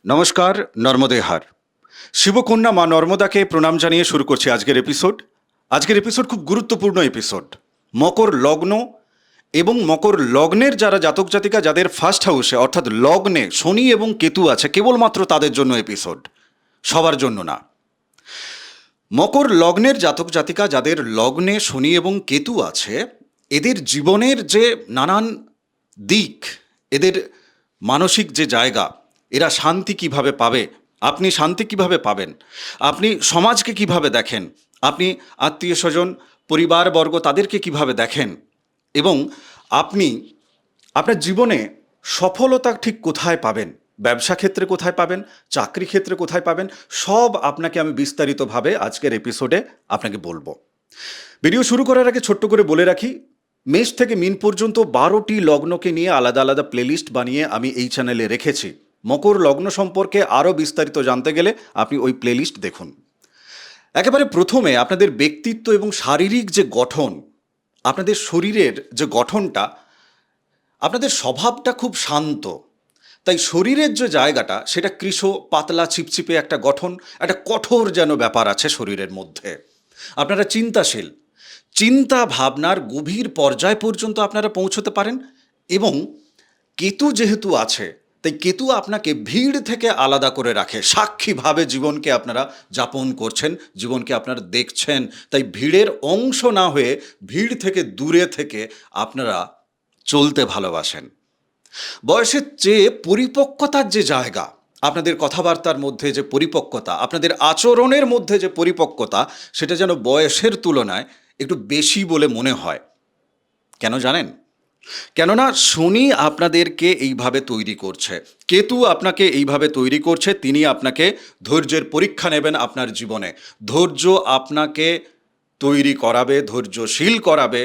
নমস্কার, নর্মদে হার। শিবকন্যা মা নর্মদাকে প্রণাম জানিয়ে শুরু করছি আজকের এপিসোড খুব গুরুত্বপূর্ণ এপিসোড। মকর লগ্ন এবং মকর লগ্নের যারা জাতক জাতিকা যাদের ফার্স্ট হাউসে অর্থাৎ লগ্নে শনি এবং কেতু আছে কেবলমাত্র তাদের জন্য এপিসোড, সবার জন্য না। মকর লগ্নের জাতক জাতিকা যাদের লগ্নে শনি এবং কেতু আছে, এদের জীবনের যে নানান দিক, এদের মানসিক যে জায়গা, এরা শান্তি কিভাবে পাবে, আপনি শান্তি কিভাবে পাবেন, আপনি সমাজকে কিভাবে দেখেন, আপনি আত্মীয় স্বজন পরিবারবর্গ তাদেরকে কিভাবে দেখেন, এবং আপনি আপনার জীবনে সফলতা ঠিক কোথায় পাবেন, ব্যবসা ক্ষেত্রে কোথায় পাবেন, চাকরি ক্ষেত্রে কোথায় পাবেন, সব আপনাকে আমি বিস্তারিতভাবে আজকের এপিসোডে আপনাকে বলবো। ভিডিও শুরু করার আগে ছোট্ট করে বলে রাখি, মেষ থেকে মিন পর্যন্ত 12টি লগ্নকে নিয়ে আলাদা আলাদা প্লেলিস্ট বানিয়ে আমি এই চ্যানেলে রেখেছি। মকর লগ্ন সম্পর্কে আরও বিস্তারিত জানতে গেলে আপনি ওই প্লেলিস্ট দেখুন। একেবারে প্রথমে আপনাদের ব্যক্তিত্ব এবং শারীরিক যে গঠন, আপনাদের শরীরের যে গঠনটা, আপনাদের স্বভাবটা খুব শান্ত, তাই শরীরের যে জায়গাটা সেটা কৃশ পাতলা চিপচিপে একটা গঠন, একটা কঠোর যেন ব্যাপার আছে শরীরের মধ্যে। আপনারা চিন্তাশীল, চিন্তা ভাবনার গভীর পর্যায় পর্যন্ত আপনারা পৌঁছতে পারেন। এবং কেতু যেহেতু আছে, তাই কেতু আপনাকে ভিড় থেকে আলাদা করে রাখে। সাক্ষীভাবে জীবনকে আপনারা যাপন করছেন, জীবনকে আপনারা দেখছেন, তাই ভিড়ের অংশ না হয়ে ভিড় থেকে দূরে থেকে আপনারা চলতে ভালোবাসেন। বয়সের চেয়ে পরিপক্কতার যে জায়গা, আপনাদের কথাবার্তার মধ্যে যে পরিপক্কতা, আপনাদের আচরণের মধ্যে যে পরিপক্কতা, সেটা যেন বয়সের তুলনায় একটু বেশি বলে মনে হয়। কেন জানেন? কেননা শনি আপনাদেরকে এইভাবে তৈরি করছে, কেতু আপনাকে এইভাবে তৈরি করছে। তিনি আপনাকে ধৈর্যের পরীক্ষা নেবেন আপনার জীবনে। ধৈর্য আপনাকে তৈরি করাবে, ধৈর্যশীল করাবে।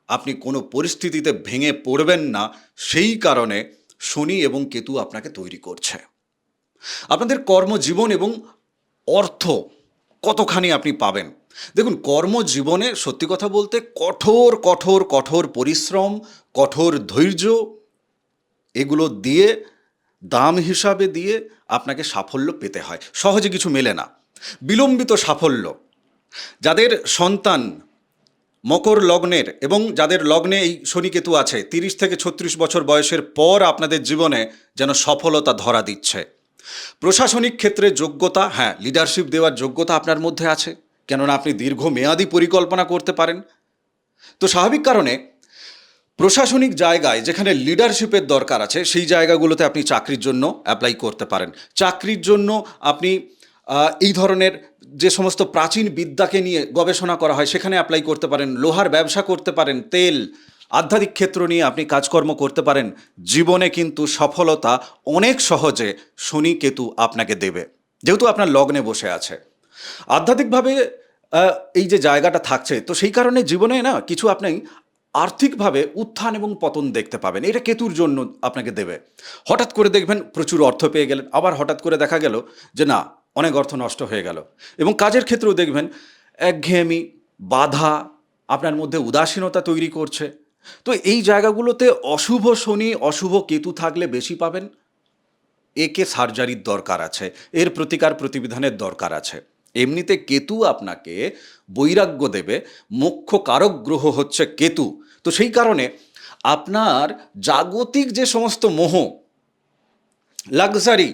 আপনি কোনো পরিস্থিতিতে ভেঙে পড়বেন না, সেই কারণে শনি এবং কেতু আপনাকে তৈরি করছে। আপনাদের কর্মজীবন এবং অর্থ কতখানি আপনি পাবেন, দেখুন, কর্মজীবনে সত্যি কথা বলতে কঠোর কঠোর কঠোর পরিশ্রম, কঠোর ধৈর্য, এগুলো দিয়ে দাম হিসাবে দিয়ে আপনাকে সাফল্য পেতে হয়। সহজে কিছু মেলে না, বিলম্বিত সাফল্য। যাদের সন্তান মকর লগ্নের এবং যাদের লগ্নে এই শনিকেতু আছে, 30 থেকে 36 বছর বয়সের পর আপনাদের জীবনে যেন সফলতা ধরা দিচ্ছে। প্রশাসনিক ক্ষেত্রে যোগ্যতা, হ্যাঁ, লিডারশিপ দেওয়ার যোগ্যতা আপনার মধ্যে আছে, কেননা আপনি দীর্ঘমেয়াদী পরিকল্পনা করতে পারেন। তো স্বাভাবিক কারণে প্রশাসনিক জায়গায় যেখানে লিডারশিপের দরকার আছে, সেই জায়গাগুলোতে আপনি চাকরির জন্য অ্যাপ্লাই করতে পারেন। চাকরির জন্য আপনি এই ধরনের যে সমস্ত প্রাচীন বিদ্যাকে নিয়ে গবেষণা করা হয় সেখানে অ্যাপ্লাই করতে পারেন। লোহার ব্যবসা করতে পারেন, তেল, আধ্যাত্মিক ক্ষেত্র নিয়ে আপনি কাজকর্ম করতে পারেন। জীবনে কিন্তু সফলতা অনেক সহজে শনি কেতু আপনাকে দেবে, যেহেতু আপনার লগ্নে বসে আছে। আধ্যাত্মিকভাবে এই যে জায়গাটা থাকছে, তো সেই কারণে জীবনে না কিছু আপনি আর্থিকভাবে উত্থান এবং পতন দেখতে পাবেন। এটা কেতুর জন্য আপনাকে দেবে। হঠাৎ করে দেখবেন প্রচুর অর্থ পেয়ে গেলেন, আবার হঠাৎ করে দেখা গেল যে না, অনেক অর্থ নষ্ট হয়ে গেল। এবং কাজের ক্ষেত্রেও দেখবেন একঘেয়েমি, বাধা, আপনার মধ্যে উদাসীনতা তৈরি করছে। তো এই জায়গাগুলোতে অশুভ শনি, অশুভ কেতু থাকলে বেশি পাবেন। একে সার্জারির দরকার আছে, এর প্রতিকার প্রতিবিধানের দরকার আছে। এমনিতে কেতু আপনাকে বৈরাগ্য দেবে, মুখ্য কারক গ্রহ হচ্ছে কেতু। তো সেই কারণে আপনার জাগতিক যে সমস্ত মোহ, লাক্সারি,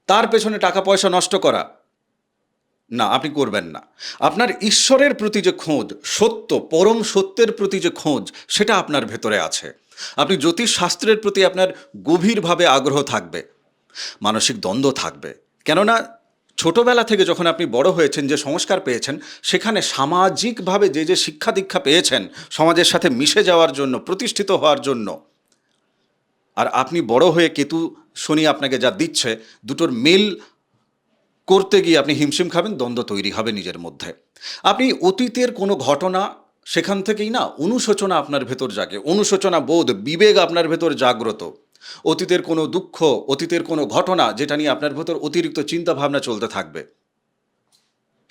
তার পেছনে টাকা পয়সা নষ্ট করা, না, আপনি করবেন না। আপনার ঈশ্বরের প্রতি যে খোঁজ, সত্য, পরম সত্যের প্রতি যে খোঁজ, সেটা আপনার ভেতরে আছে। আপনি জ্যোতিষশাস্ত্রের প্রতি আপনার গভীরভাবে আগ্রহ থাকবে, মানসিক দ্বন্দ্ব থাকবে। কেননা ছোটবেলা থেকে যখন আপনি বড় হয়েছেন, যে সংস্কার পেয়েছেন, সেখানে সামাজিকভাবে যে যে শিক্ষা দীক্ষা পেয়েছেন সমাজের সাথে মিশে যাওয়ার জন্য, প্রতিষ্ঠিত হওয়ার জন্য, আর আপনি বড় হয়ে কেতু শনি আপনাকে যা দিচ্ছে, দুটোর মেল করতে গিয়ে আপনি হিমশিম খাবেন, দ্বন্দ্ব তৈরি হবে নিজের মধ্যে। আপনি অতীতের কোনো ঘটনা, সেখান থেকেই না অনুশোচনা আপনার ভেতর জাগে, অনুশোচনা বোধ, বিবেক আপনার ভেতর জাগ্রত। অতীতের কোনো দুঃখ, অতীতের কোনো ঘটনা, যেটা নিয়ে আপনার ভেতর অতিরিক্ত চিন্তা ভাবনা চলতে থাকবে।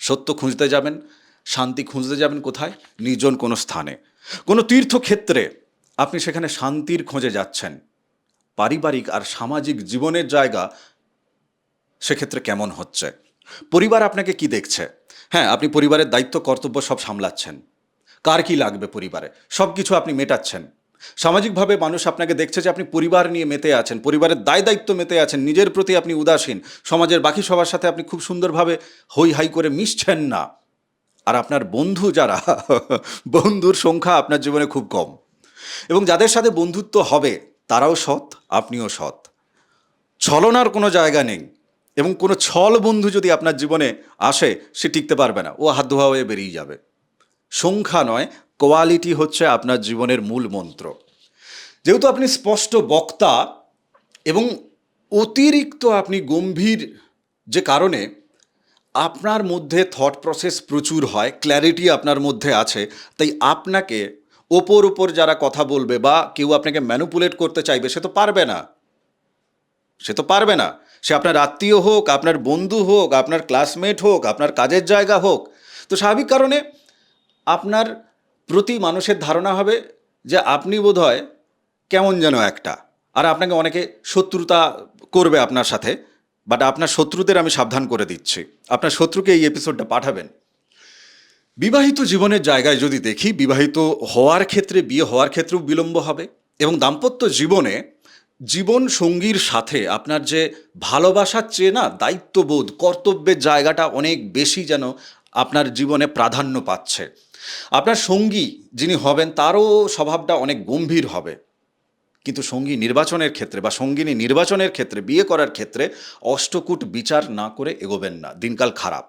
সত্য খুঁজতে যাবেন, শান্তি খুঁজতে যাবেন কোথায়? নির্জন কোনো স্থানে, কোনো তীর্থক্ষেত্রে আপনি সেখানে শান্তির খোঁজে যাচ্ছেন। পারিবারিক আর সামাজিক জীবনের জায়গা সেক্ষেত্রে কেমন হচ্ছে? পরিবার আপনাকে কি দেখছে? হ্যাঁ, আপনি পরিবারের দায়িত্ব কর্তব্য সব সামলাচ্ছেন। কার কি লাগবে পরিবারে? সব কিছু আপনি মেটাচ্ছেন। সামাজিকভাবে মানুষ আপনাকে দেখছে যে আপনি পরিবার নিয়ে মেতে আছেন, পরিবারের দায়-দায়িত্ব মেতে আছেন, নিজের প্রতি আপনি উদাসীন। সমাজের বাকি সবার সাথে আপনি খুব সুন্দরভাবে হৈ-হাই করে মিশছেন না। আর আপনার বন্ধু যারা, বন্ধুর সংখ্যা আপনার জীবনে খুব কম। এবং যাদের সাথে বন্ধুত্ব হবে, তারাও সৎ, আপনিও সৎ। ছলনার কোনো জায়গা নেই। এবং কোনো ছল বন্ধু যদি আপনার জীবনে আসে, সে টিকতে পারবে না। ও হাত ধোয়া হয়ে বেরিয়ে যাবে। সংখ্যা নয়, কোয়ালিটি হচ্ছে আপনার জীবনের মূল মন্ত্র। যেহেতু আপনি স্পষ্ট বক্তা এবং অতিরিক্ত আপনি গম্ভীর, যে কারণে আপনার মধ্যে থট প্রসেস প্রচুর হয়, ক্ল্যারিটি আপনার মধ্যে আছে, তাই আপনাকে ওপর যারা কথা বলবে বা কেউ আপনাকে ম্যানুপুলেট করতে চাইবে, সে তো পারবে না। সে আপনার আত্মীয় হোক, আপনার বন্ধু হোক, আপনার ক্লাসমেট হোক, আপনার কাজের জায়গা হোক। তো স্বাভাবিক কারণে আপনার প্রতি মানুষের ধারণা হবে যে আপনি বোধহয় কেমন যেন একটা। আর আপনাকে অনেকে শত্রুতা করবে আপনার সাথে। বাট আপনার শত্রুদের আমি সাবধান করে দিচ্ছি, আপনার শত্রুকে এই এপিসোডটা পাঠাবেন। বিবাহিত জীবনের জায়গায় যদি দেখি, বিবাহিত হওয়ার ক্ষেত্রে, বিয়ে হওয়ার ক্ষেত্রেও বিলম্ব হবে। এবং দাম্পত্য জীবনে জীবন সঙ্গীর সাথে আপনার যে ভালোবাসার চেয়ে না দায়িত্ববোধ, কর্তব্যের জায়গাটা অনেক বেশি যেন আপনার জীবনে প্রাধান্য পাচ্ছে। আপনার সঙ্গী যিনি হবেন, তারও স্বভাবটা অনেক গম্ভীর হবে। কিন্তু সঙ্গী নির্বাচনের ক্ষেত্রে বা সঙ্গিনী নির্বাচনের ক্ষেত্রে, বিয়ে করার ক্ষেত্রে অষ্টকূট বিচার না করে এগোবেন না। দিনকাল খারাপ।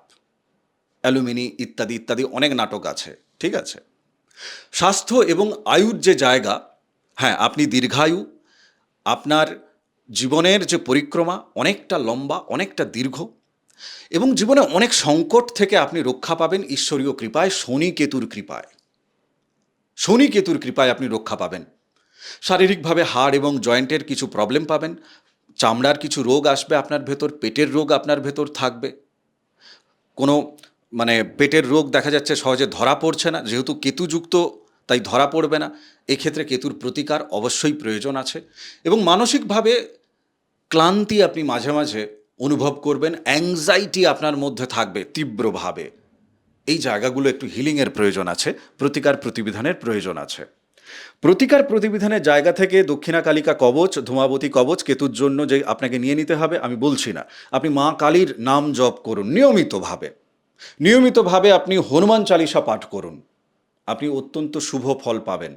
অ্যালুমিনি ইত্যাদি ইত্যাদি অনেক নাটক আছে, ঠিক আছে? স্বাস্থ্য এবং আয়ুর যে জায়গা, হ্যাঁ, আপনি দীর্ঘায়ু, আপনার জীবনের যে পরিক্রমা অনেকটা লম্বা, অনেকটা দীর্ঘ, এবং জীবনে অনেক সংকট থেকে আপনি রক্ষা পাবেন ঈশ্বরীয় কৃপায়, শনি কেতুর কৃপায় আপনি রক্ষা পাবেন। শারীরিকভাবে হাড় এবং জয়েন্টের কিছু প্রবলেম পাবেন, চামড়ার কিছু রোগ আসবে আপনার ভেতর, পেটের রোগ আপনার ভেতর থাকবে। কোনো পেটের রোগ দেখা যাচ্ছে সহজে ধরা পড়ছে না, যেহেতু কেতুযুক্ত তাই ধরা পড়বে না। এক্ষেত্রে কেতুর প্রতিকার অবশ্যই প্রয়োজন আছে। এবং মানসিকভাবে ক্লান্তি আপনি মাঝে মাঝে অনুভব করবেন, অ্যাংজাইটি আপনার মধ্যে থাকবে তীব্রভাবে। এই জায়গাগুলো একটু হিলিংয়ের প্রয়োজন আছে, প্রতিকার প্রতিবিধানের প্রয়োজন আছে। প্রতিকার প্রতিবিধানের জায়গা থেকে দক্ষিণা কালিকা কবচ, ধূমাবতী কবচ কেতুর জন্য যে আপনাকে নিয়ে নিতে হবে আমি বলছি না। আপনি মা কালীর নাম জপ করুন নিয়মিতভাবে আপনি হনুমান চালিসা পাঠ করুন, আপনি অত্যন্ত শুভ ফল পাবেন।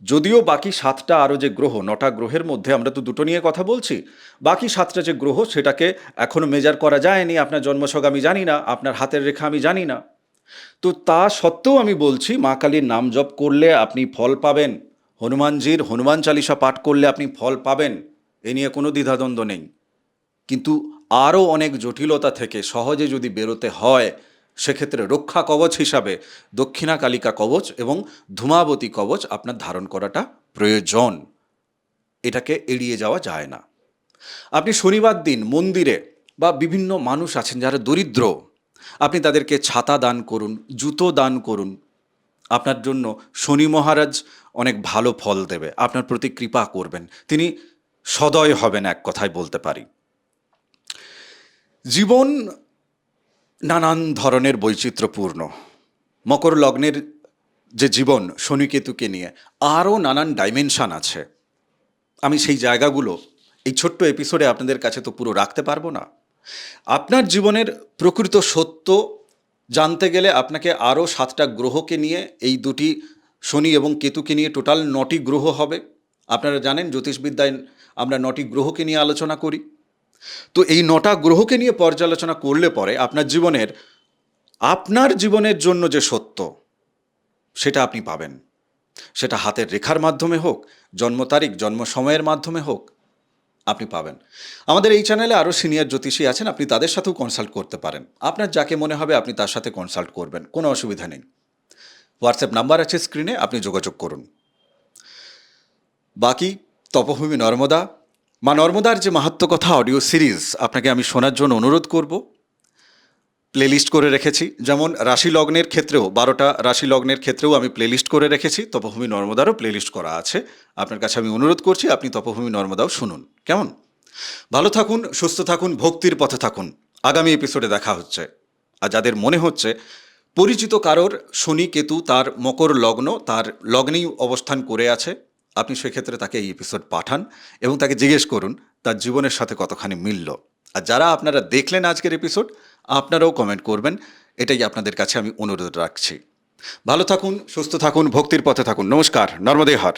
যদিও বাকি 7টা আরও যে গ্রহ, 9টা গ্রহের মধ্যে আমরা তো 2টো নিয়ে কথা বলছি, বাকি 7টা যে গ্রহ সেটাকে এখনও মেজার করা যায়নি। আপনার জন্মছক আমি জানি না, আপনার হাতের রেখা আমি জানি না। তো তা সত্ত্বেও আমি বলছি, মা কালীর নাম জপ করলে আপনি ফল পাবেন, হনুমানজির হনুমান চালিসা পাঠ করলে আপনি ফল পাবেন, এ নিয়ে কোনো দ্বিধাদ্বন্দ্ব নেই। কিন্তু আরও অনেক জটিলতা থেকে সহজে যদি বেরোতে হয়, সেক্ষেত্রে রক্ষা কবচ হিসাবে দক্ষিণা কালিকা কবচ এবং ধূমাবতী কবচ আপনার ধারণ করাটা প্রয়োজন। এটাকে এড়িয়ে যাওয়া যায় না। আপনি শনিবার দিন মন্দিরে বা বিভিন্ন মানুষ আছেন যারা দরিদ্র, আপনি তাদেরকে ছাতা দান করুন, জুতো দান করুন। আপনার জন্য শনি মহারাজ অনেক ভালো ফল দেবে, আপনার প্রতি কৃপা করবেন, তিনি সদয় হবেন, এক কথায় বলতে পারি। জীবন নানান ধরনের বৈচিত্র্যপূর্ণ। মকর লগ্নের যে জীবন শনিকেতুকে নিয়ে আরও নানান ডাইমেনশন আছে। আমি সেই জায়গাগুলো এই ছোট্ট এপিসোডে আপনাদের কাছে তো পুরো রাখতে পারবো না। আপনার জীবনের প্রকৃত সত্য জানতে গেলে আপনাকে আরও 7টা গ্রহকে নিয়ে, এই 2টি শনি এবং কেতুকে নিয়ে টোটাল 9টি গ্রহ হবে। আপনারা জানেন জ্যোতিষবিদ্যায় আমরা 9টি গ্রহকে নিয়ে আলোচনা করি। তো এই 9টা গ্রহকে নিয়ে পর্যালোচনা করলে পরে আপনার জীবনের জন্য যে সত্য সেটা আপনি পাবেন। সেটা হাতের রেখার মাধ্যমে হোক, জন্ম তারিখ, জন্ম সময়ের মাধ্যমে হোক, আপনি পাবেন। আমাদের এই চ্যানেলে আরও সিনিয়র জ্যোতিষী আছেন, আপনি তাদের সাথেও কনসাল্ট করতে পারেন। আপনার যাকে মনে হবে আপনি তার সাথে কনসাল্ট করবেন, কোনো অসুবিধা নেই। হোয়াটসঅ্যাপ নাম্বার আছে স্ক্রিনে, আপনি যোগাযোগ করুন। বাকি তপভূমি নর্মদা, মা নর্মদার যে মাহাত্ম্যকথা অডিও সিরিজ আপনাকে আমি শোনার জন্য অনুরোধ করব। প্লেলিস্ট করে রেখেছি, যেমন রাশি লগ্নের ক্ষেত্রেও 12টা রাশি লগ্নের ক্ষেত্রেও আমি প্লেলিস্ট করে রেখেছি, তপভূমি নর্মদারও প্লেলিস্ট করা আছে। আপনার কাছে আমি অনুরোধ করছি আপনি তপভূমি নর্মদাও শুনুন, কেমন? ভালো থাকুন, সুস্থ থাকুন, ভক্তির পথে থাকুন। আগামী এপিসোডে দেখা হচ্ছে। আর যাদের মনে হচ্ছে পরিচিত কারোর শনি কেতু তার মকর লগ্ন, তার লগ্নেই অবস্থান করে আছে, আপনি সেক্ষেত্রে তাকে এই এপিসোড পাঠান এবং তাকে জিজ্ঞেস করুন তার জীবনের সাথে কতখানি মিলল। আর যারা আপনারা দেখলেন আজকের এপিসোড, আপনারাও কমেন্ট করবেন, এটাই আপনাদের কাছে আমি অনুরোধ রাখছি। ভালো থাকুন, সুস্থ থাকুন, ভক্তির পথে থাকুন। নমস্কার, নর্মদে হর।